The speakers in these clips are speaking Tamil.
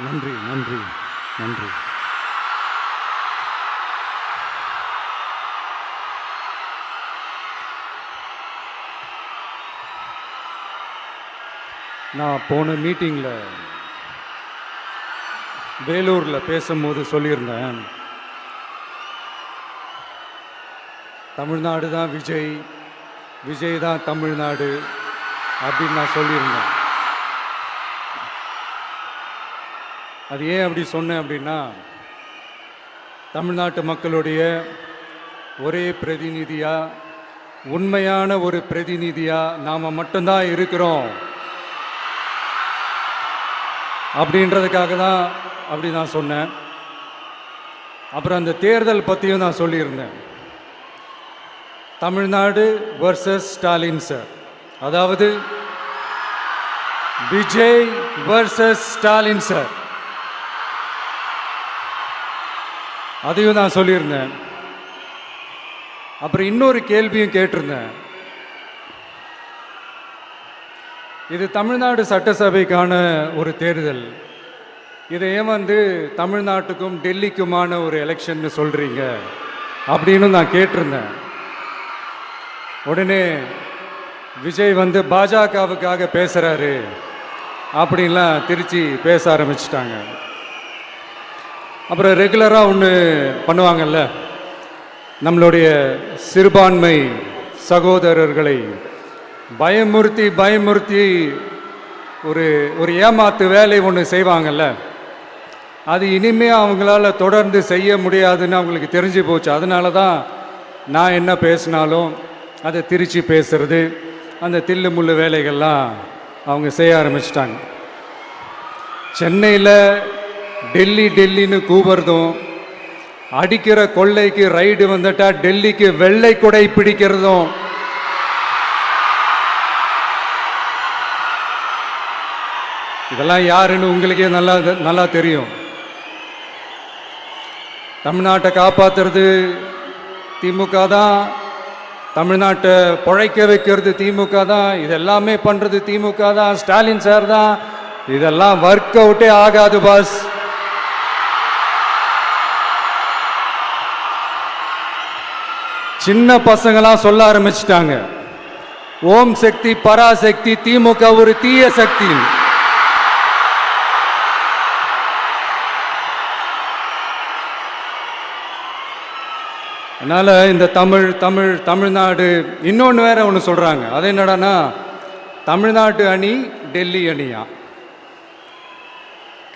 நன்றி நன்றி நன்றி. நான் போன மீட்டிங்கில் வேலூரில் பேசும்போது சொல்லியிருந்தேன், தமிழ்நாடு தான் விஜய், விஜய் தான் தமிழ்நாடு அப்படின்னு நான் சொல்லியிருந்தேன். அது ஏன் அப்படி சொன்னேன் அப்படின்னா, தமிழ்நாட்டு மக்களுடைய ஒரே பிரதிநிதியாக, உண்மையான ஒரு பிரதிநிதியாக நாம் மட்டும்தான் இருக்கிறோம் அப்படின்றதுக்காக தான் அப்படி நான் சொன்னேன். அப்புறம் அந்த தேர்தல் பற்றியும் நான் சொல்லியிருந்தேன். தமிழ்நாடு வர்சஸ் ஸ்டாலின் சார், அதாவது விஜய் வர்சஸ் ஸ்டாலின் சார், அதையும் நான் சொல்லியிருந்தேன். அப்புறம் இன்னொரு கேள்வியும் கேட்டிருந்தேன். இது தமிழ்நாடு சட்டசபைக்கான ஒரு தேர்தல், இதை ஏன் தமிழ்நாட்டுக்கும் டெல்லிக்குமான ஒரு எலெக்ஷன்னு சொல்கிறீங்க அப்படின்னு நான் கேட்டிருந்தேன். உடனே விஜய் பாஜகவுக்காக பேசுகிறாரு அப்படின்லாம் திருச்சி பேச ஆரம்பிச்சிட்டாங்க. அப்புறம் ரெகுலராக ஒன்று பண்ணுவாங்கல்ல, நம்மளுடைய சிறுபான்மை சகோதரர்களை பயமுறுத்தி பயமுறுத்தி ஒரு ஏமாத்து வேலை ஒன்று செய்வாங்கல்ல, அது இனிமே அவங்களால தொடர்ந்து செய்ய முடியாதுன்னு அவங்களுக்கு தெரிஞ்சு போச்சு. அதனால தான் நான் என்ன பேசினாலும் அதை திருச்சி பேசுறது, அந்த தில்லு முள்ளு வேலைகள்லாம் அவங்க செய்ய ஆரம்பிச்சிட்டாங்க. சென்னையில் டெல்லி டெல்லின்னு கூவுறதும், அடிக்கிற கொள்ளைக்கு ரைடு வந்துட்டா டெல்லிக்கு வெள்ளை கொடை பிடிக்கிறதும், இதெல்லாம் யாருன்னு உங்களுக்கே நல்லா தெரியும். தமிழ்நாட்டை காப்பாற்றுறது திமுக தான், தமிழ்நாட்டை பிழைக்க வைக்கிறது திமுக தான், இதெல்லாமே பண்ணுறது திமுக தான், ஸ்டாலின் சார் தான். இதெல்லாம் ஒர்க் அவுட்டே ஆகாது பாஸ். சின்ன பசங்களாம் சொல்ல ஆரம்பிச்சிட்டாங்க, ஓம் சக்தி பராசக்தி, திமுக ஒரு தீய சக்தி. அதனால இந்த தமிழ்நாடு இன்னொன்று வேற ஒன்று சொல்றாங்க. அது என்னடானா, தமிழ்நாட்டு அணி டெல்லி அணியா.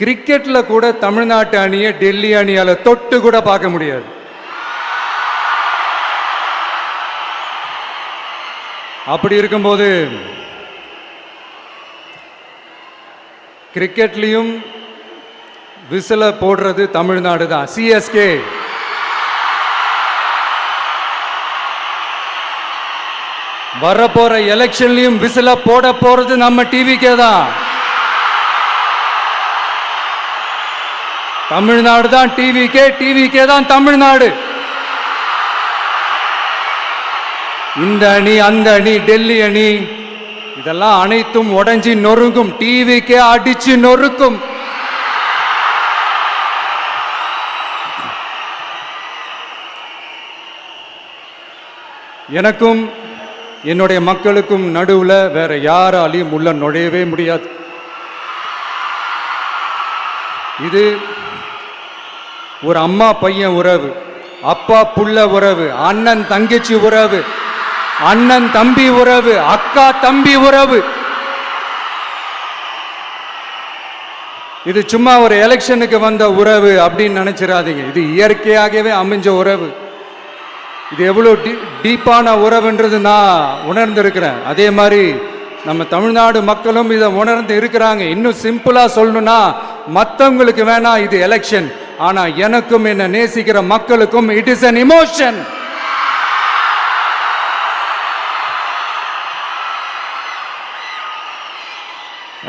கிரிக்கெட்ல கூட தமிழ்நாட்டு அணியை டெல்லி அணியால தொட்டு கூட பார்க்க முடியாது. அப்படி இருக்கும்போது கிரிக்கெட்லையும் விசில போடுறது தமிழ்நாடு தான், சிஎஸ்கே. வரப்போற எலெக்ஷன்லயும் விசில போட போறது நம்ம டிவிக்கே தான். தமிழ்நாடு தான் டிவிக்கே, டிவிக்கே தான் தமிழ்நாடு. இந்த அணி அந்த அணி டெல்லி அணி இதெல்லாம் அனைத்தும் உடைஞ்சி நொறுங்கும், டிவிக்கே அடிச்சு நொறுக்கும். எனக்கும் என்னுடைய மக்களுக்கும் நடுவில் வேற யாராலையும் உள்ள நுழையவே முடியாது. இது ஒரு அம்மா பையன் உறவு, அப்பா புள்ள உறவு, அண்ணன் தங்கச்சி உறவு, அண்ணன் தம்பி உறவு, அக்கா தம்பி உறவு. இது சும்மா ஒரு எலெக்ஷனுக்கு வந்த உறவு அப்படின்னு நினைச்சிடாதீங்க. இது இயற்கையாகவே அமைஞ்ச உறவு. இது எவ்வளோ டீப்பான உறவுன்றது நான் உணர்ந்திருக்கிறேன். அதே மாதிரி நம்ம தமிழ்நாடு மக்களும் இதை உணர்ந்து இருக்கிறாங்க. இன்னும் சிம்பிளா சொல்லணும்னா, மற்றவங்களுக்கு வேணா இது எலெக்ஷன், ஆனா எனக்கும் என்ன நேசிக்கிற மக்களுக்கும் it is an emotion.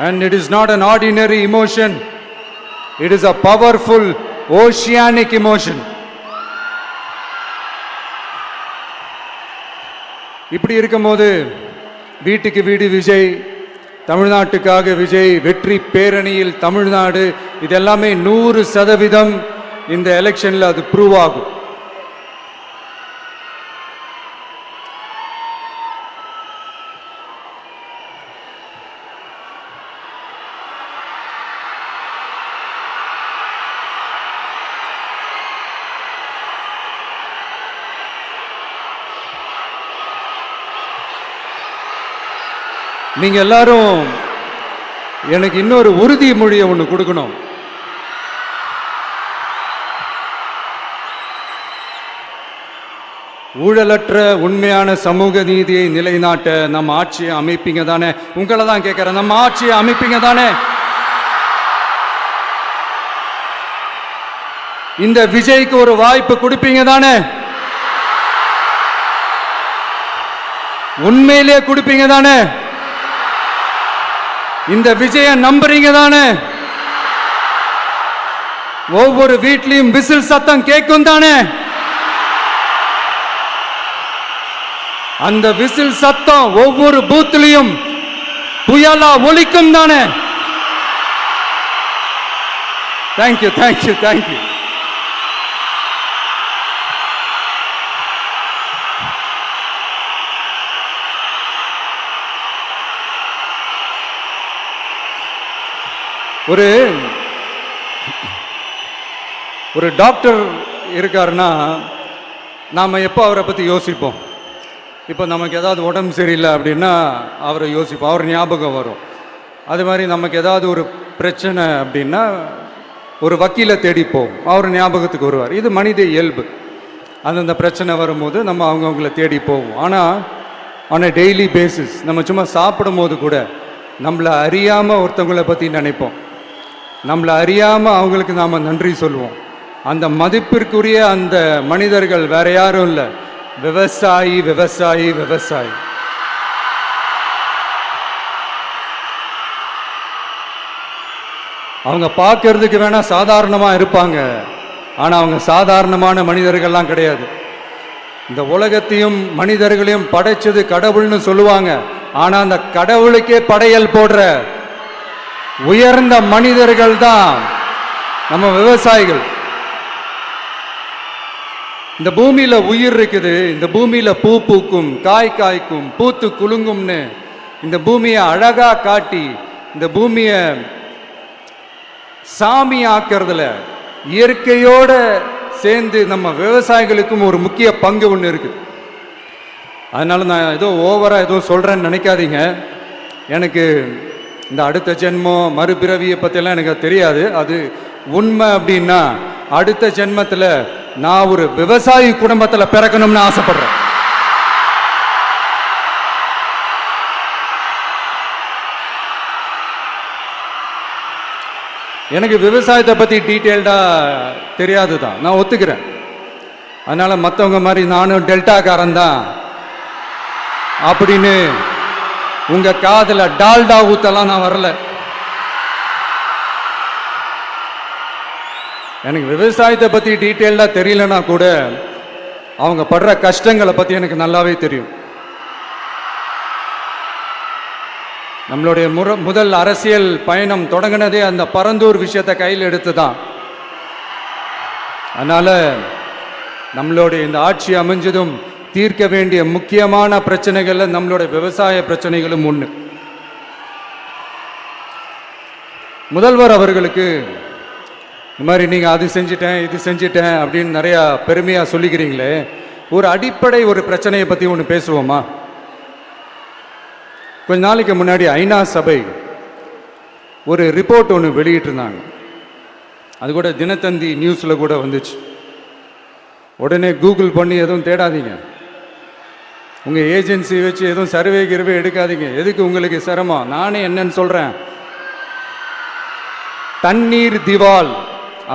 And it is not an ordinary emotion. It is a powerful oceanic emotion. இப்படி இருக்கும்போது வீட்டுக்கு வீடு விஜய், தமிழ்நாட்டுக்காக விஜய், வெற்றி பேரணியில் தமிழ்நாடு, இதெல்லாமே 100% இந்த எலெக்ஷன்ல அது ப்ரூவ் ஆகும். நீங்க எல்லாரும் எனக்கு இன்னொரு உறுதிமொழியை ஒன்று கொடுக்கணும். ஊழலற்ற உண்மையான சமூக நீதியை நிலைநாட்ட நம்ம ஆட்சியை அமைப்பீங்க தானே? உங்களை தான் கேட்கிறேன், நம்ம ஆட்சியை அமைப்பீங்க தானே? இந்த விஜய்க்கு ஒரு வாய்ப்பு கொடுப்பீங்க தானே? உண்மையிலே கொடுப்பீங்க தானே? இந்த விஜய நம்புறீங்க தானே? ஒவ்வொரு வீட்லயும் விசில் சத்தம் கேட்கும் தானே? அந்த விசில் சத்தம் ஒவ்வொரு பூத்திலையும் புயலா ஒலிக்கும் தானே? Thank you, thank you, thank you. ஒரு டாக்டர் இருக்காருன்னா நாம் எப்போ அவரை பற்றி யோசிப்போம்? இப்போ நமக்கு ஏதாவது உடம்பு சரியில்லை அப்படின்னா அவரை யோசிப்போம், அவர் ஞாபகம் வரும். அது மாதிரி நமக்கு ஏதாவது ஒரு பிரச்சனை அப்படின்னா ஒரு வக்கீலை தேடிப்போம், அவர் ஞாபகத்துக்கு வருவார். இது மனித இயல்பு. அந்தந்த பிரச்சனை வரும்போது நம்ம அவங்கவுங்கள தேடி போவோம். ஆனால் ஆன் அ டெய்லி பேசிஸ் நம்ம சும்மா சாப்பிடும் போது கூட நம்மளை அறியாமல் ஒருத்தவங்களை பற்றி நினைப்போம், நம்மளை அறியாமல் அவங்களுக்கு நாம் நன்றி சொல்லுவோம். அந்த மதிப்பிற்குரிய அந்த மனிதர்கள் வேற யாரும் இல்லை, விவசாயி, விவசாயி, விவசாயி. அவங்க பார்க்கறதுக்கு வேணா சாதாரணமாக இருப்பாங்க, ஆனால் அவங்க சாதாரணமான மனிதர்கள்லாம் கிடையாது. இந்த உலகத்தையும் மனிதர்களையும் படைச்சது கடவுள்னு சொல்லுவாங்க, ஆனால் அந்த கடவுளுக்கே படையல் போடுற உயர்ந்த மனிதர்கள் தான் நம்ம விவசாயிகள். இந்த பூமியில உயிர் இருக்குது, இந்த பூமியில பூ பூக்கும், காய் காய்க்கும், பூத்து குலுங்கும்னு இந்த பூமியை அழகா காட்டி இந்த பூமியை சாமி ஆக்கிறதுல இயற்கையோட சேர்ந்து நம்ம விவசாயிகளுக்கும் ஒரு முக்கிய பங்கு ஒன்று இருக்குது. அதனால நான் ஏதோ ஓவரா ஏதோ சொல்றேன்னு நினைக்காதீங்க. எனக்கு இந்த அடுத்த ஜென்மம் மறுபிறவியை பற்றியெல்லாம் எனக்கு தெரியாது. அது உண்மை அப்படின்னா அடுத்த ஜென்மத்தில் நான் ஒரு விவசாயி குடும்பத்தில் பிறக்கணும்னு ஆசைப்படுறேன். எனக்கு விவசாயத்தை பற்றி டீட்டெயில்டாக தெரியாது தான், நான் ஒத்துக்கிறேன். அதனால் மற்றவங்க மாதிரி நானும் டெல்டாக்காரன் தான் அப்படின்னு உங்கள் காதில் டால்டா ஊத்தலாம் நான் வரல. எனக்கு விவசாயத்தை பற்றி டீட்டெயில்டாக தெரியலனா கூட அவங்க படுற கஷ்டங்களை பற்றி எனக்கு நல்லாவே தெரியும். நம்மளுடைய முதல் அரசியல் பயணம் தொடங்கினதே அந்த பரந்தூர் விஷயத்தை கையில் எடுத்து தான். அதனால் நம்மளுடைய இந்த ஆட்சி அமைஞ்சதும் தீர்க்க வேண்டிய முக்கியமான பிரச்சனைகளில் நம்மளுடைய விவசாய பிரச்சனைகளும் ஒன்று. முதல்வர் அவர்களுக்கு இந்த மாதிரி நீங்கள் அது செஞ்சிட்டேன் இது செஞ்சிட்டேன் அப்படின்னு நிறையா பெருமையாக சொல்லிக்கிறீங்களே, ஒரு அடிப்படை ஒரு பிரச்சனையை பற்றி ஒன்று பேசுவோமா? கொஞ்ச நாளைக்கு முன்னாடி ஐநா சபை ஒரு ரிப்போர்ட் ஒன்று வெளியிட்டிருந்தாங்க. அது கூட தினத்தந்தி நியூஸில் கூட வந்துச்சு. உடனே கூகுள் பண்ணி எதுவும் தேடாதீங்க, உங்கள் ஏஜென்சி வச்சு எதுவும் சர்வே கிர்வே எடுக்காதீங்க. எதுக்கு உங்களுக்கு சிரமம்? நானே என்னன்னு சொல்கிறேன். தண்ணீர் திவால்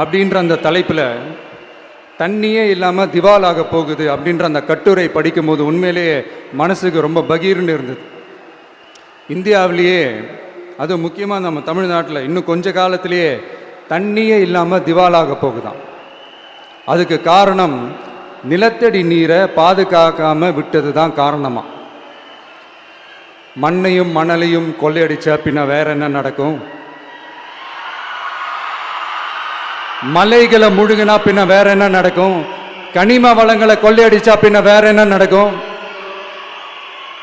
அப்படின்ற அந்த தலைப்பில் தண்ணியே இல்லாமல் திவால் ஆக போகுது அப்படின்ற அந்த கட்டுரை படிக்கும்போது உண்மையிலேயே மனசுக்கு ரொம்ப பகீர்னு இருந்தது. இந்தியாவிலேயே அது முக்கியமாக நம்ம தமிழ்நாட்டில் இன்னும் கொஞ்ச காலத்திலேயே தண்ணியே இல்லாமல் திவாலாக போகுதான். அதுக்கு காரணம் நிலத்தடி நீரை பாதுகாக்காமல் விட்டது தான் காரணமாக. மண்ணையும் மணலையும் கொள்ளையடிச்சா பின்ன வேற என்ன நடக்கும்? மலைகளை முழுகினா பின்ன வேற என்ன நடக்கும்? கனிம வளங்களை கொள்ளையடிச்சா பின்ன வேற என்ன நடக்கும்?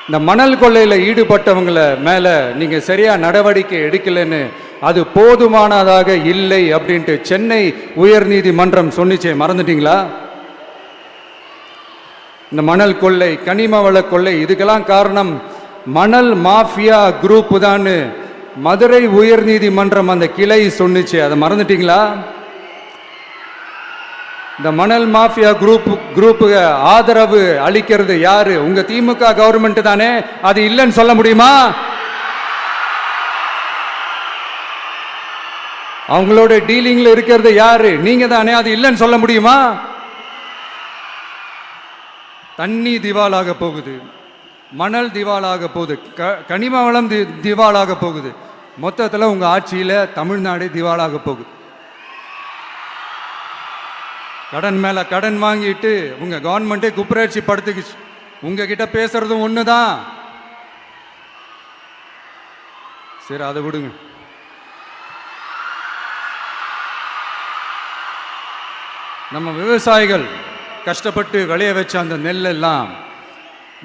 இந்த மணல் கொள்ளையில ஈடுபட்டவங்களை மேல நீங்க சரியா நடவடிக்கை எடுக்கலன்னு அது போதுமானதாக இல்லை அப்படின்ட்டு சென்னை உயர்நீதிமன்றம் சொன்னிச்சே, மறந்துட்டீங்களா? இந்த மணல் கொள்ளை, கனிம வள கொள்ளை, இதுக்கெல்லாம் காரணம் மணல் மாஃபியா குரூப் தான் மதுரை உயர்நீதிமன்றம் அந்த கிளை சொன்னிச்சு. அதை மறந்துட்டீங்களா? இந்த மணல் மாஃபியா குரூப்புக்கு ஆதரவு அளிக்கிறது யாரு? உங்க திமுக கவர்மெண்ட் தானே. அது இல்லைன்னு சொல்ல முடியுமா? அவங்களோட டீலிங்ல இருக்கிறது யாரு? நீங்க தானே. அது இல்லைன்னு சொல்ல முடியுமா? தண்ணி திவாலாக போகுது, மணல் திவாலாக போகுது, கனிம வளம் திவாலாக போகுது. மொத்தத்தில் உங்க ஆட்சியில தமிழ்நாடு திவாலாக போகுது. கடன் மேல கடன் வாங்கிட்டு உங்க கவர்மெண்டே குப்பராட்சி படுத்துக்குச்சு. உங்ககிட்ட பேசுறதும் ஒண்ணுதான். சரி, அதை விடுங்க. நம்ம விவசாயிகள் கஷ்டப்பட்டு விளைய வச்ச அந்த நெல்லெல்லாம்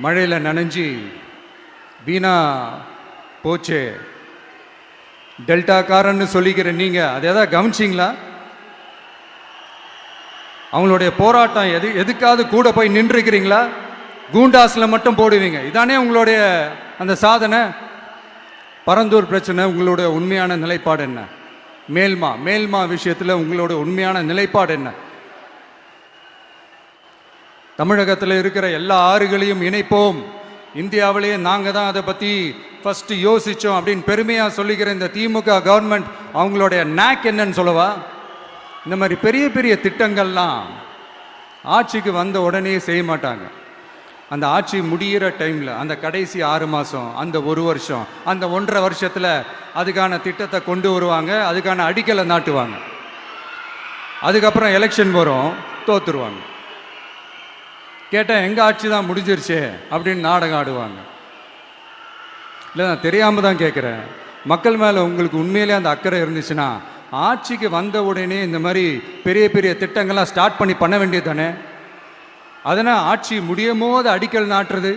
மழையில் நனைஞ்சி வீணா போச்சே. டெல்டாக்காரன்னு சொல்லிக்கிற நீங்க அதை எதாவது கவனிச்சிங்களா? அவங்களுடைய போராட்டம் எதுக்காவது கூட போய் நின்றுக்கிறீங்களா? கூண்டாஸில் மட்டும் போடுவீங்க. இதானே உங்களுடைய அந்த சாதனை. பரந்தூர் பிரச்சனை, உங்களுடைய உண்மையான நிலைப்பாடு என்ன? மேல்மா விஷயத்தில் உங்களோட உண்மையான நிலைப்பாடு என்ன? தமிழகத்தில் இருக்கிற எல்லா ஆறுகளையும் இணைப்போம், இந்தியாவிலேயே நாங்கள் தான் அதை பற்றி ஃபர்ஸ்ட் யோசித்தோம் அப்படின்னு பெருமையாக சொல்லிக்கிற இந்த திமுக கவர்மெண்ட் அவங்களுடைய நாக் என்னன்னு சொல்லவா? இந்த மாதிரி பெரிய பெரிய திட்டங்கள்லாம் ஆட்சிக்கு வந்த உடனே செய்ய மாட்டாங்க. அந்த ஆட்சி முடிகிற டைமில், அந்த கடைசி 6 மாதம், அந்த 1 வருஷம், அந்த 1.5 வருஷத்தில் அதுக்கான திட்டத்தை கொண்டு வருவாங்க, அதுக்கான அடிக்கலை நாட்டுவாங்க. அதுக்கப்புறம் எலெக்ஷன் வரும், தோத்துருவாங்க. கேட்டால் எங்கள் ஆட்சி தான் முடிஞ்சிருச்சே அப்படின்னு நாடகம் ஆடுவாங்க. இல்லை, நான் தெரியாமல் தான் கேட்குறேன். மக்கள் மேலே உங்களுக்கு உண்மையிலே அந்த அக்கறை இருந்துச்சுன்னா ஆட்சிக்கு வந்த உடனே இந்த மாதிரி பெரிய பெரிய திட்டங்கள்லாம் ஸ்டார்ட் பண்ண வேண்டியது தானே. அதனால் ஆட்சி முடியும் போது அடிக்கல் நாட்டுறது.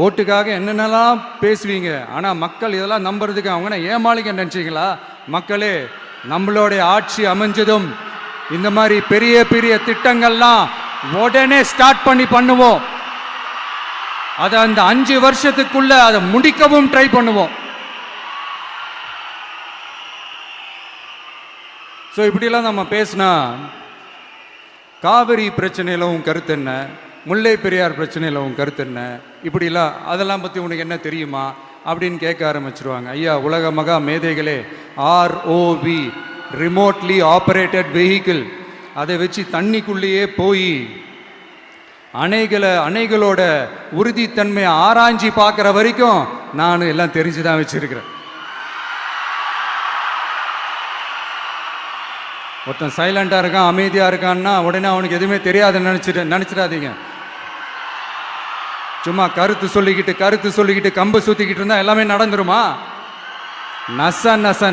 ஓட்டுக்காக என்னென்னலாம் பேசுவீங்க, ஆனால் மக்கள் இதெல்லாம் நம்புறதுக்கு அவங்க ஏமாளிங்க நினச்சிங்களா? மக்களே, நம்மளுடைய ஆட்சி அமைஞ்சதும் இந்த மாதிரி பெரிய பெரிய திட்டங்கள்லாம் உடனே ஸ்டார்ட் பண்ணுவோம். அதை அந்த 5 வருஷத்துக்குள்ள அதை முடிக்கவும் ட்ரை பண்ணுவோம். ஸோ இப்படிலாம் நம்ம பேசினா காவிரி பிரச்சனையில் உன் கருத்து என்ன, முல்லை பெரியார் பிரச்சனையில் உன் கருத்து என்ன, இப்படிலாம் அதெல்லாம் பற்றி உனக்கு என்ன தெரியுமா அப்படின்னு கேட்க ஆரம்பிச்சிருவாங்க. ஐயா, உலக மகா மேதைகளே, ROV, ரிமோட்லி ஆப்ரேட்டட் வெஹிக்கிள், அதை வச்சு தண்ணிக்குள்ளேயே போய் அணைகளோட உறுதித்தன்மையை ஆராய்ச்சி பார்க்குற வரைக்கும் நான் எல்லாம் தெரிஞ்சு தான் வச்சிருக்கிறேன். ஒருத்தன் சைலண்டாக இருக்கான், அமைதியாக இருக்கான்னா உடனே அவனுக்கு எதுவுமே தெரியாதுன்னு நினச்சிடாதீங்க. சும்மா கருத்து சொல்லிக்கிட்டு கம்பு சுற்றிக்கிட்டு இருந்தால் எல்லாமே நடந்துருமா?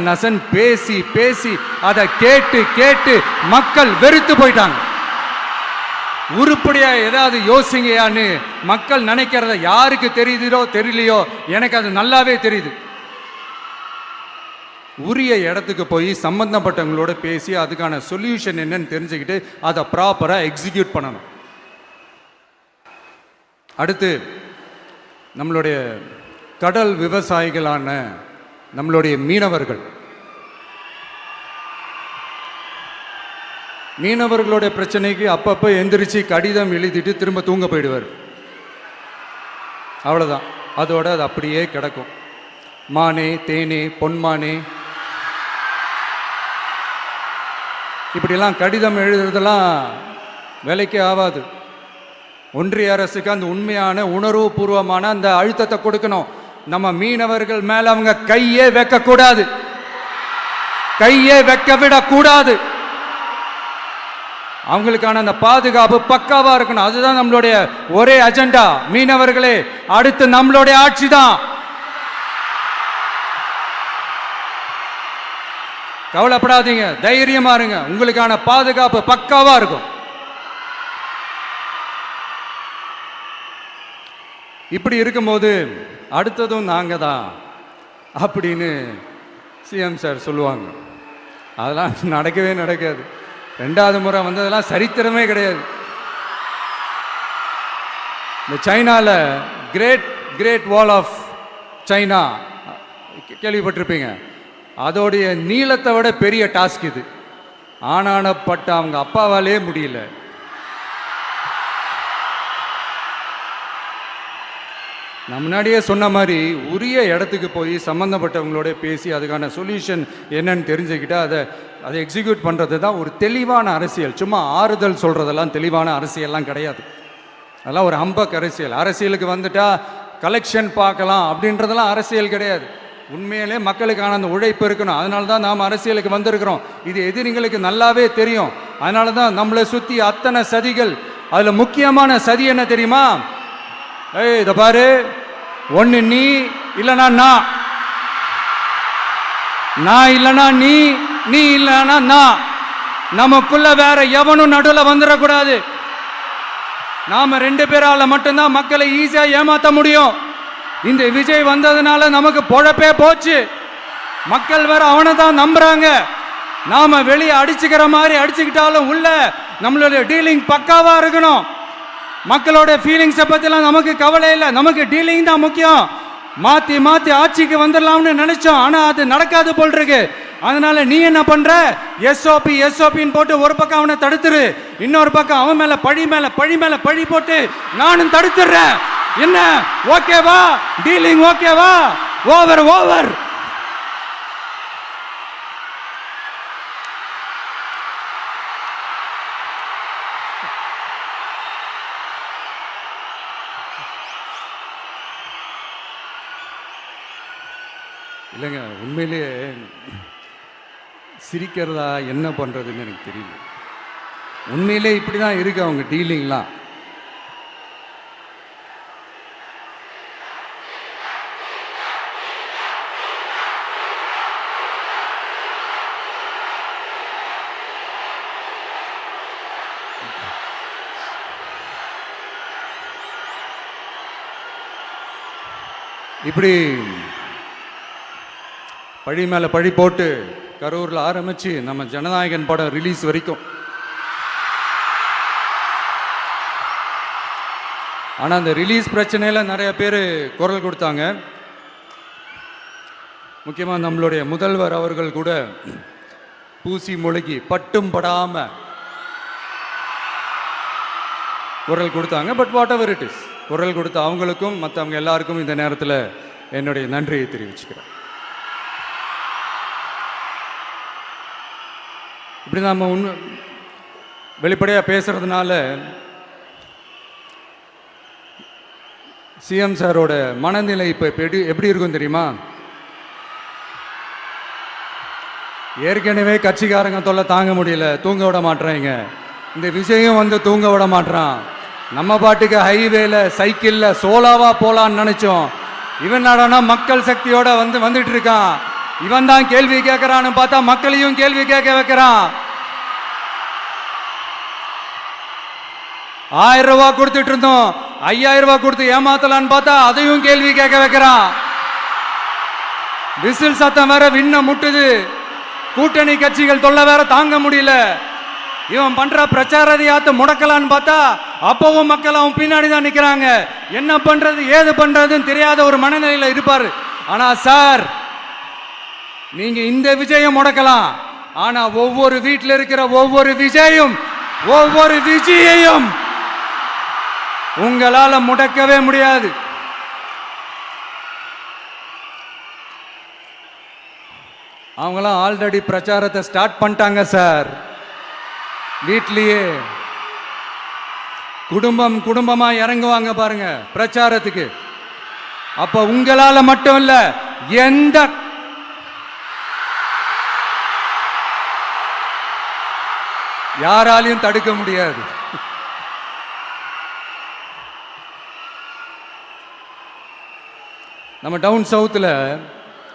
நசன் பேசி அதை கேட்டு மக்கள் வெறுத்து போயிட்டாங்க. உருப்படியா ஏதாவது யோசிங்கயான்னு மக்கள் நினைக்கிறத யாருக்கு தெரியுதோ தெரியலையோ, எனக்கு அது நல்லாவே தெரியுது. உரிய இடத்துக்கு போய் சம்பந்தப்பட்டவங்களோட பேசி அதுக்கான சொல்யூஷன் என்னன்னு தெரிஞ்சுக்கிட்டு அதை ப்ராப்பராக எக்ஸிக்யூட் பண்ணணும். அடுத்து, நம்மளுடைய கடல் விவசாயிகளான நம்மளுடைய மீனவர்களுடைய பிரச்சனைக்கு அப்பப்போ எந்திரிச்சு கடிதம் எழுதிட்டு திரும்ப தூங்க போயிடுவார். அவ்வளோதான், அதோட அது அப்படியே கிடக்கும். மானே, தேனே, பொன்மானே, இப்படிலாம் கடிதம் எழுதுறதெல்லாம் வேலைக்கே ஆகாது. ஒன்றிய அரசுக்கு அந்த உண்மையான உணர்வுபூர்வமான அந்த அழுத்தத்தை கொடுக்கணும். நம்ம மீனவர்கள் மேல அவங்க கையே வைக்கக்கூடாது, கையே வைக்க விடக்கூடாது. அவங்களுக்கான அந்த பாதுகாப்பு பக்காவா இருக்கணும். அதுதான் நம்மளுடைய ஒரே அஜெண்டா. மீனவர்களே, அடுத்து நம்மளுடைய ஆட்சி தான். கவலைப்படாதீங்க, தைரியமா இருங்க. உங்களுக்கான பாதுகாப்பு பக்காவா இருக்கும். இப்படி இருக்கும்போது அடுத்ததும் நாங்க தான் அப்படின்னு சிஎம் சார் சொல்லுவாங்க. அதெல்லாம் நடக்கவே நடக்காது. 2வது முறை வந்ததெல்லாம் சரித்திரமே கிடையாது. இந்த சைனால கிரேட் வால் ஆஃப் சைனா கேள்விப்பட்டிருப்பீங்க. அதோடைய நீளத்தை விட பெரிய டாஸ்க் இது. ஆனானப்பட்ட அவங்க அப்பாவாலே முடியல. நான் முன்னாடியே சொன்ன மாதிரி உரிய இடத்துக்கு போய் சம்மந்தப்பட்டவங்களோட பேசி அதுக்கான சொல்யூஷன் என்னன்னு தெரிஞ்சுக்கிட்டா அதை எக்ஸிக்யூட் பண்ணுறது தான் ஒரு தெளிவான அரசியல். சும்மா ஆறுதல் சொல்கிறதெல்லாம் தெளிவான அரசியல்லாம் கிடையாது. அதெல்லாம் ஒரு ஹம்பக் அரசியல். அரசியலுக்கு வந்துட்டா கலெக்ஷன் பார்க்கலாம் அப்படின்றதெல்லாம் அரசியல் கிடையாது. உண்மையிலே மக்களுக்கான அந்த உழைப்பு இருக்கணும். அதனால தான் நாம் அரசியலுக்கு வந்திருக்கிறோம். இது எதிரிங்களுக்கு நல்லாவே தெரியும். அதனால தான் நம்மளை சுற்றி அத்தனை சதிகள். அதில் முக்கியமான சதி என்ன தெரியுமா? இதை பாரு, ஒன்று நீ இல்லைனா நான் இல்லைனா நீ இல்லைனா நான். நமக்குள்ள வேற எவனும் நடுவில் வந்துடக்கூடாது. நாம 2 பேரால மட்டும்தான் மக்களை ஈஸியா ஏமாத்த முடியும். இந்த விஜய் வந்ததுனால நமக்கு பொழப்பே போச்சு. மக்கள் வேற அவனை தான் நம்புறாங்க. நாம வெளியே அடிச்சுக்கிற மாதிரி அடிச்சுக்கிட்டாலும் உள்ள நம்மளுடைய டீலிங் பக்காவா இருக்கணும். மக்களோட ஃபீலிங்ஸை பத்திலாம் நமக்கு கவலை இல்லை. நமக்கு டீலிங் தான் முக்கியம். மாத்தி மாத்தி ஆட்சிக்கு வந்துடலாம்னு நினைச்சோம். ஆனா அது நடக்காது போல் இருக்கு. அதனால நீ என்ன பண்ற? எஸ்ஓபின்னு போட்டு ஒரு பக்கம் அவனை தடுத்துரு, இன்னொரு பக்கம் அவன் மேல பழி போட்டு நானும் தடுத்துடுறேன். என்ன ஓகேவா? டீலிங் ஓகேவா? ஓவர். இல்லைங்க, உண்மையிலேயே சிரிக்கிறதா என்ன பண்ணுறதுன்னு எனக்கு தெரியல. உண்மையிலே இப்படி தான் இருக்கு அவங்க டீலிங்லாம். இப்படி பழி மேலே பழி போட்டு கரூரில் ஆரம்பித்து நம்ம ஜனநாயகன் படம் ரிலீஸ் வரைக்கும். ஆனால் அந்த ரிலீஸ் பிரச்சனையில் நிறைய பேர் குரல் கொடுத்தாங்க. முக்கியமாக நம்மளுடைய முதல்வர் அவர்கள் கூட பூசி மொழிகி பட்டும் படாமல் குரல் கொடுத்தாங்க. But what ever it is, குரல் கொடுத்த அவங்களுக்கும் மற்றவங்க எல்லாருக்கும் இந்த நேரத்தில் என்னுடைய நன்றியை தெரிவிச்சுக்கிறேன். இப்படி நாம் வெளிப்படையாக பேசுறதுனால சிஎம் சாரோட மனநிலை இப்போ எப்படி இருக்கும் தெரியுமா? ஏற்கனவே கட்சிக்காரங்க தொல்லை தாங்க முடியல, தூங்க விட மாட்டேறாங்க. இந்த விஜயம் வந்து தூங்க விட மாட்டான். நம்ம பாட்டுக்கு ஹைவேல சைக்கிளில் சோலாவா போலான்னு நினைச்சோம். இவன் நாடானா மக்கள் சக்தியோட வந்துட்டு இருக்கான். இவன் தான் கேள்வி கேட்கறான்னு பார்த்தா மக்களையும் கேள்வி கேட்க வைக்கிறான். 1000 ரூபாய் கொடுத்துட்டு இருந்தோம், 5000 ரூபாய் கொடுத்து ஏமாத்தலான்னு பார்த்தா அதையும் கேள்வி கேட்க வைக்கிறான். விசில் சத்தம் வேற விண்ண முட்டுது. கூட்டணி கட்சிகள் தொல்லை வேற தாங்க முடியல. இவன் பண்ற பிரச்சாரத்தையாத்து முடக்கலான்னு பார்த்தா அப்பவும் மக்கள் அவன் பின்னாடி தான் நிக்கிறாங்க. என்ன பண்றது ஏது பண்றதுன்னு தெரியாத ஒரு மனநிலையில இருப்பாரு. ஆனா சார், நீங்க இந்த விஜயம் முடக்கலாம். ஆனா ஒவ்வொரு வீட்டில் இருக்கிற ஒவ்வொரு விஜயையும் உங்களால முடக்கவே முடியாது. அவங்களாம் ஆல்ரெடி பிரச்சாரத்தை ஸ்டார்ட் பண்ணிட்டாங்க சார். வீட்லயே குடும்பமா இறங்குவாங்க பாருங்க பிரச்சாரத்துக்கு. அப்ப உங்களால மட்டும் இல்ல, எந்த யாராலையும் தடுக்க முடியாது. நம்ம டவுன் சவுத்தில்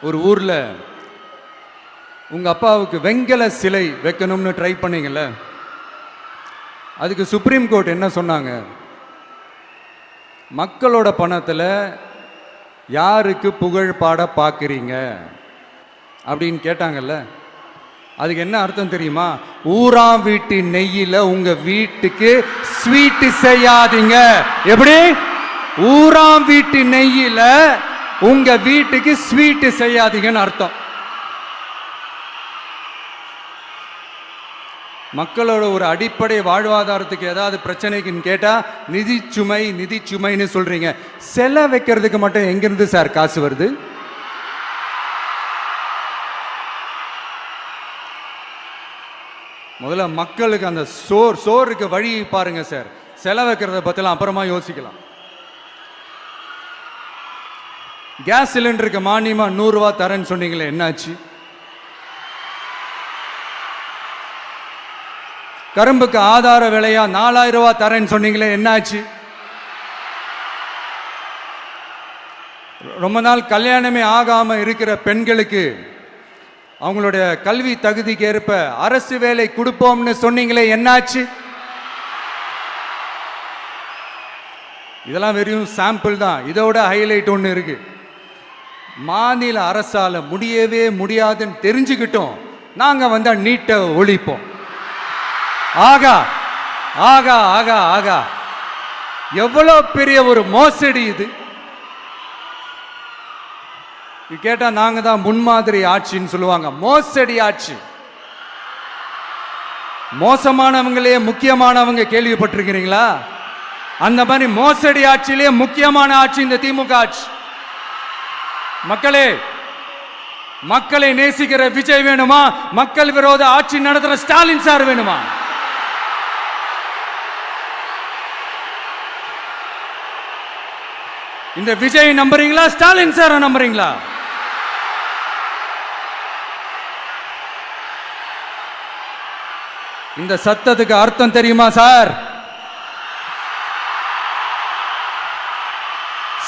ஒரு ஊரில் உங்கள் அப்பாவுக்கு வெங்கல சிலை வைக்கணும்னு ட்ரை பண்ணீங்கல்ல, அதுக்கு சுப்ரீம் கோர்ட் என்ன சொன்னாங்க? மக்களோட பணத்தில் யாருக்கு புகழ் பாட பார்க்குறீங்க அப்படின்னு கேட்டாங்கல்ல. அதுக்கு என்ன அர்த்தம் தெரியுமா? ஊராம் வீட்டு நெய்யில் உங்க வீட்டுக்கு ஸ்வீட் செய்யாதீங்க. எப்படி? ஊராம் வீட்டு நெய்யில் உங்க வீட்டுக்கு ஸ்வீட் செய்யாதீங்கன்னு அர்த்தம். மக்களோட ஒரு அடிப்படை வாழ்வாதாரத்துக்கு ஏதாவது பிரச்சனைக்குன்னு கேட்டா நிதி சுமைன்னு சொல்றீங்க. செலை வைக்கிறதுக்கு மட்டும் எங்கிருந்து சார் காசு வருது? முதல்ல மக்களுக்கு அந்த சோறுக்கு வழி பாருங்க சார். செலை வைக்கிறத பத்திலாம் அப்புறமா யோசிக்கலாம். கேஸ் சிலிண்டருக்கு மானியமா 100 ரூபாய் தரேன்னு சொன்னீங்களே, என்னாச்சு? கரும்புக்கு ஆதார விலையா 4000 ரூபாய் தரேன்னு சொன்னீங்களே, என்னாச்சு? ரொம்ப நாள் கல்யாணமே ஆகாம இருக்கிற பெண்களுக்கு அவங்களுடைய கல்வி தகுதிக்கு ஏற்ப அரசு வேலை கொடுப்போம்னு சொன்னீங்களே, என்னாச்சு? இதெல்லாம் வெறும் சாம்பிள் தான். இதோட ஹைலைட் ஒன்று இருக்கு. மாநில அரசால முடியவே முடியாதுன்னு தெரிஞ்சுக்கிட்டோம், நாங்க வந்தா நீட்டை ஒழிப்போம். ஆகா ஆகா ஆகா ஆகா, எவ்வளவு பெரிய ஒரு மோசடி இது! கேட்டா நாங்க தான் முன்மாதிரி ஆட்சின்னு சொல்லுவாங்க. மோசடி ஆட்சி. மோசமானவங்களே முக்கியமானவங்க கேள்விப்பட்டிருக்கிறீங்களா? அந்த மாதிரி மோசடி ஆட்சியிலே முக்கியமான ஆட்சி இந்த திமுக ஆட்சி. மக்களே, மக்களை நேசிக்கிற விஜய் வேணுமா? மக்கள் விரோத ஆட்சி நடத்துற ஸ்டாலின் சார் வேணுமா? இந்த விஜய் நம்புறீங்களா? ஸ்டாலின் சார் நம்புறீங்களா? இந்த சத்தத்துக்கு அர்த்தம் தெரியுமா சார்?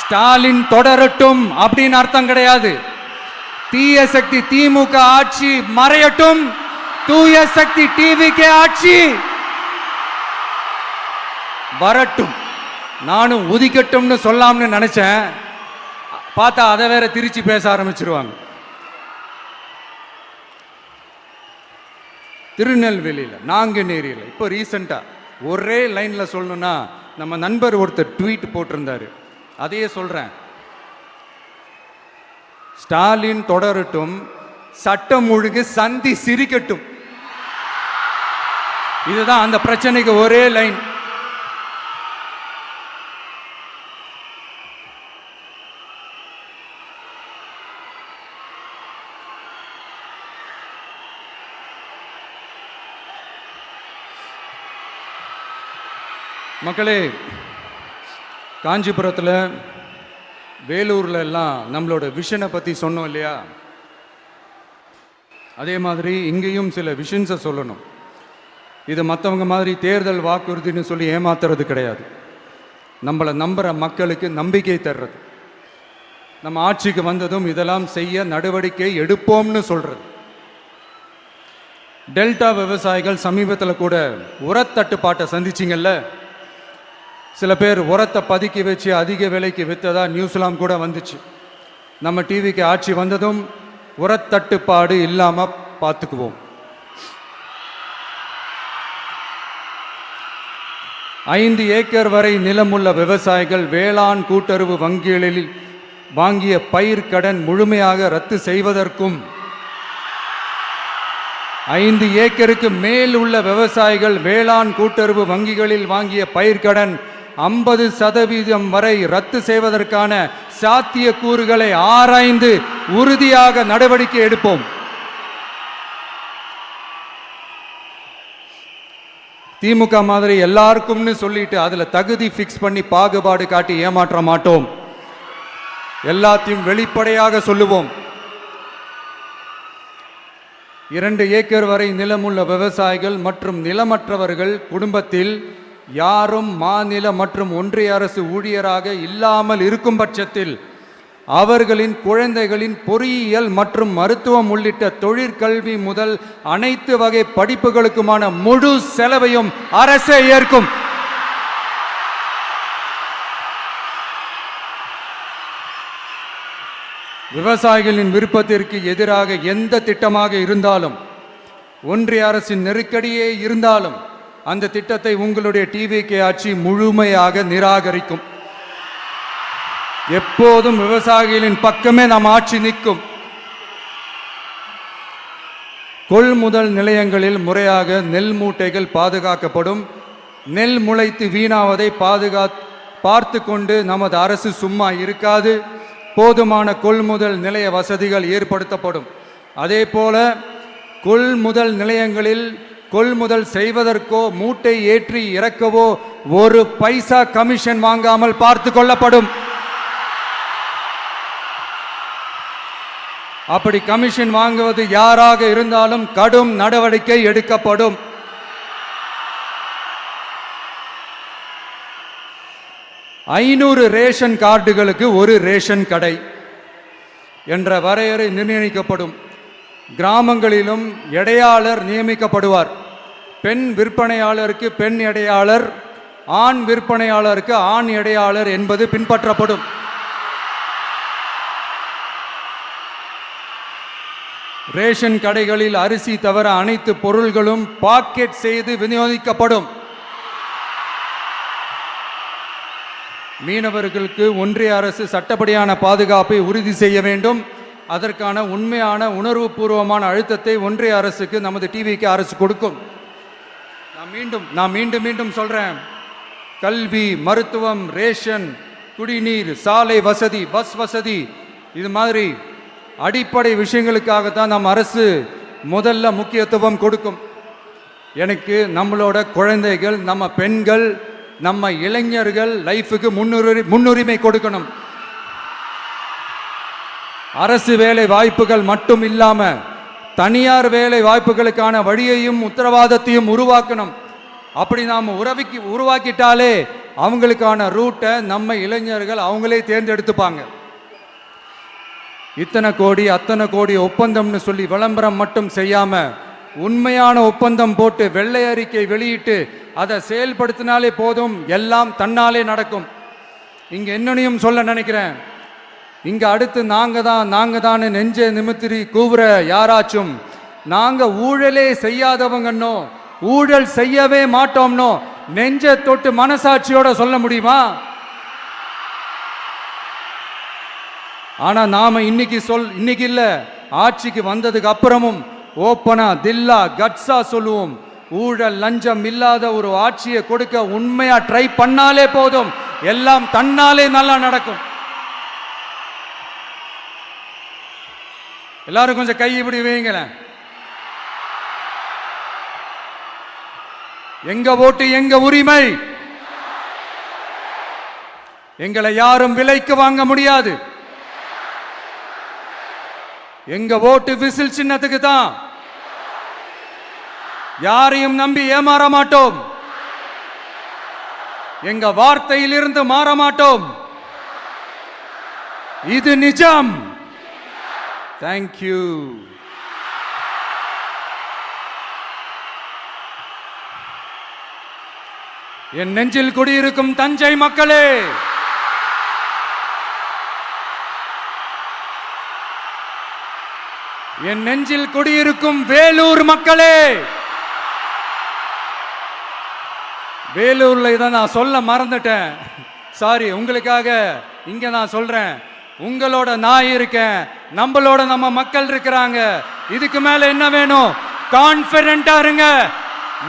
ஸ்டாலின் தொடரட்டும் அப்படின்னு அர்த்தம் கிடையாது. தீய சக்தி திமுக ஆட்சி மறையட்டும், தூய சக்தி டிவிகே ஆட்சி வரட்டும். நானும் உதிக்கட்டும்னு சொல்லாம்னு நினைச்சேன், பார்த்தா அதை வேற திருச்சி பேச ஆரம்பிச்சிருவாங்க. திருநெல்வேலியில், நாங்குநேரியில் இப்போ ரீசெண்டா ஒரே லைன்ல சொல்லணும்னா, நம்ம நண்பர் ஒருத்தர் ட்வீட் போட்டிருந்தாரு, அதையே சொல்றேன். ஸ்டாலின் தொடரட்டும், சட்டம் ஒழுங்கு சந்தி சிரிக்கட்டும். இதுதான் அந்த பிரச்சனைக்கு ஒரே லைன். மக்களே, காஞ்சிபுரத்தில், வேலூரில் எல்லாம் நம்மளோட விஷனை பற்றி சொன்னோம் இல்லையா? அதே மாதிரி இங்கேயும் சில விஷன்ஸை சொல்லணும். இது மற்றவங்க மாதிரி தேர்தல் வாக்குறுதின்னு சொல்லி ஏமாத்துறது கிடையாது. நம்மளை நம்புகிற மக்களுக்கு நம்பிக்கை தர்றது. நம்ம ஆட்சிக்கு வந்ததும் இதெல்லாம் செய்ய நடவடிக்கை எடுப்போம்னு சொல்கிறது. டெல்டா விவசாயிகள் சமீபத்தில் கூட உரத்தட்டுப்பாட்டை சந்திச்சிங்கல்ல. சில பேர் உரத்தை பதுக்கி வச்சு அதிக விலைக்கு விற்றதா நியூஸ்லாம் கூட வந்துச்சு. நம்ம டிவிக்கு ஆட்சி வந்ததும் உரத்தட்டுப்பாடு இல்லாமல் பார்த்துக்குவோம். 5 ஏக்கர் வரை நிலமுள்ள விவசாயிகள் வேளாண் கூட்டுறவு வங்கிகளில் வாங்கிய பயிர் கடன் முழுமையாக ரத்து செய்வதற்கும், 5 ஏக்கருக்கு மேல் உள்ள விவசாயிகள் வேளாண் கூட்டுறவு வங்கிகளில் வாங்கிய பயிர்க்கடன் 50% வரை ரத்து செய்வதற்கான சாத்திய கூறுகளை ஆராய்ந்து உறுதியாக நடவடிக்கை எடுப்போம். திமுக மாதிரி எல்லாருக்கும்னு சொல்லிட்டு அதுல தகுதி ஃபிக்ஸ் பண்ணி பாகுபாடு காட்டி ஏமாற்ற மாட்டோம். எல்லாத்தையும் வெளிப்படையாக சொல்லுவோம். 2 ஏக்கர் வரை நிலமுள்ள விவசாயிகள் மற்றும் நிலமற்றவர்கள் குடும்பத்தில் யாரும் மாநில மற்றும் ஒன்றிய அரசு ஊழியராக இல்லாமல் இருக்கும் பட்சத்தில் அவர்களின் குழந்தைகளின் பொறியியல் மற்றும் மருத்துவம் உள்ளிட்ட தொழிற்கல்வி முதல் அனைத்து வகை படிப்புகளுக்குமான முழு செலவையும் அரசே ஏற்கும். விவசாயிகளின் விருப்பத்திற்கு எதிராக எந்த திட்டமாக இருந்தாலும், ஒன்றிய அரசின் நெருக்கடியே இருந்தாலும் அந்த திட்டத்தை உங்களுடைய டிவிகே ஆட்சி முழுமையாக நிராகரிக்கும். எப்போதும் விவசாயிகளின் பக்கமே நம் ஆட்சி நிற்கும். கொள்முதல் நிலையங்களில் முறையாக நெல் மூட்டைகள் பாதுகாக்கப்படும். நெல் முளைத்து வீணாவதை பார்த்து கொண்டு நமது அரசு சும்மா இருக்காது. போதுமான கொள்முதல் நிலைய வசதிகள் ஏற்படுத்தப்படும். அதே போல கொள்முதல் நிலையங்களில் கொள்முதல் செய்வதற்கோ மூட்டை ஏற்றி இறக்கவோ ஒரு பைசா கமிஷன் வாங்காமல் பார்த்து கொள்ளப்படும். அப்படி கமிஷன் வாங்குவது யாராக இருந்தாலும் கடும் நடவடிக்கை எடுக்கப்படும். ஐநூறு ரேஷன் கார்டுகளுக்கு ஒரு ரேஷன் கடை என்ற வரையறை நிர்ணயிக்கப்படும். கிராமங்களிலும் எடையாளர் நியமிக்கப்படுவார். பெண் விற்பனையாளருக்கு பெண் எடையாளர், ஆண் விற்பனையாளருக்கு ஆண் எடையாளர் என்பது பின்பற்றப்படும். ரேஷன் கடைகளில் அரிசி தவிர அனைத்து பொருள்களும் பாக்கெட் செய்து விநியோகிக்கப்படும். மீனவர்களுக்கு ஒன்றிய அரசு சட்டப்படியான பாதுகாப்பை உறுதி செய்ய வேண்டும். அதற்கான உண்மையான உணர்வுபூர்வமான அழுத்தத்தை ஒன்றிய அரசுக்கு நமது டிவிக்கு அரசு கொடுக்கும். நான் மீண்டும் சொல்றேன், கல்வி, மருத்துவம், ரேஷன், குடிநீர், சாலை வசதி, பஸ் வசதி, இது மாதிரி அடிப்படை விஷயங்களுக்காகத்தான் நம் அரசு முதல்ல முக்கியத்துவம் கொடுக்கும். எனக்கு நம்மளோட குழந்தைகள், நம்ம பெண்கள், நம்ம இளைஞர்கள் லைஃபுக்கு முன்னுரிமை கொடுக்கணும். அரசு வேலை வாய்ப்புகள் மட்டும் இல்லாம தனியார் வேலை வாய்ப்புகளுக்கான வழியையும் உத்தரவாதத்தையும் உருவாக்கணும். அப்படி நாம் உருவாக்கிட்டாலே அவங்களுக்கான ரூட்டை நம்ம இளைஞர்கள் அவங்களே தேர்ந்தெடுத்துப்பாங்க. இத்தனை கோடி அத்தனை கோடி ஒப்பந்தம்னு சொல்லி விளம்பரம் மட்டும் செய்யாம உண்மையான ஒப்பந்தம் போட்டு வெள்ளை அறிக்கை வெளியிட்டு அதை செயல்படுத்தினாலே போதும், எல்லாம் தன்னாலே நடக்கும். இங்க என்னனையும் சொல்ல நினைக்கிறேன், இங்க அடுத்து நாங்க தான் நெஞ்சை நிமித்திரி கூவுற யாராச்சும் நாங்க ஊழலே செய்யாதவங்கன்னோ ஊழல் செய்யவே மாட்டோம்னோ நெஞ்சை தொட்டு மனசாட்சியோட சொல்ல முடியுமா? ஆனா நாம இன்னைக்கு இல்ல, ஆட்சிக்கு வந்ததுக்கு அப்புறமும் ஓப்பனா தில்லா கட்ஸா சொல்லுவோம், ஊழல் லஞ்சம் இல்லாத ஒரு ஆட்சியை கொடுக்க உண்மையா ட்ரை பண்ணாலே போதும், எல்லாம் தன்னாலே நல்லா நடக்கும். எல்லாரும் கொஞ்சம் கை இப்படி வைங்களேன். எங்க ஓட்டு எங்க உரிமை, எங்களை யாரும் விலைக்கு வாங்க முடியாது. எங்க ஓட்டு விசில் சின்னத்துக்கு தான். யாரையும் நம்பி ஏமாற மாட்டோம். எங்க வார்த்தையிலிருந்து மாற மாட்டோம். இது நிஜம். தேங்க்யூ. என் நெஞ்சில் குடியிருக்கும் தஞ்சை மக்களே, என் நெஞ்சில் குடியிருக்கும் வேலூர் மக்களே, வேலூர்ல இதை நான் சொல்ல மறந்துட்டேன், சாரி. உங்களுக்காக இங்க நான் சொல்றேன், உங்களோட நான் இருக்கேன், நம்மளோட நம்ம மக்கள் இருக்கிறாங்க. இதுக்கு மேல என்ன வேணும்? கான்பிடென்ட்டா இருங்க,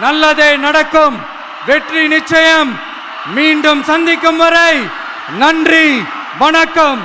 நல்லதே நடக்கும், வெற்றி நிச்சயம். மீண்டும் சந்திக்கும் வரை நன்றி, வணக்கம்.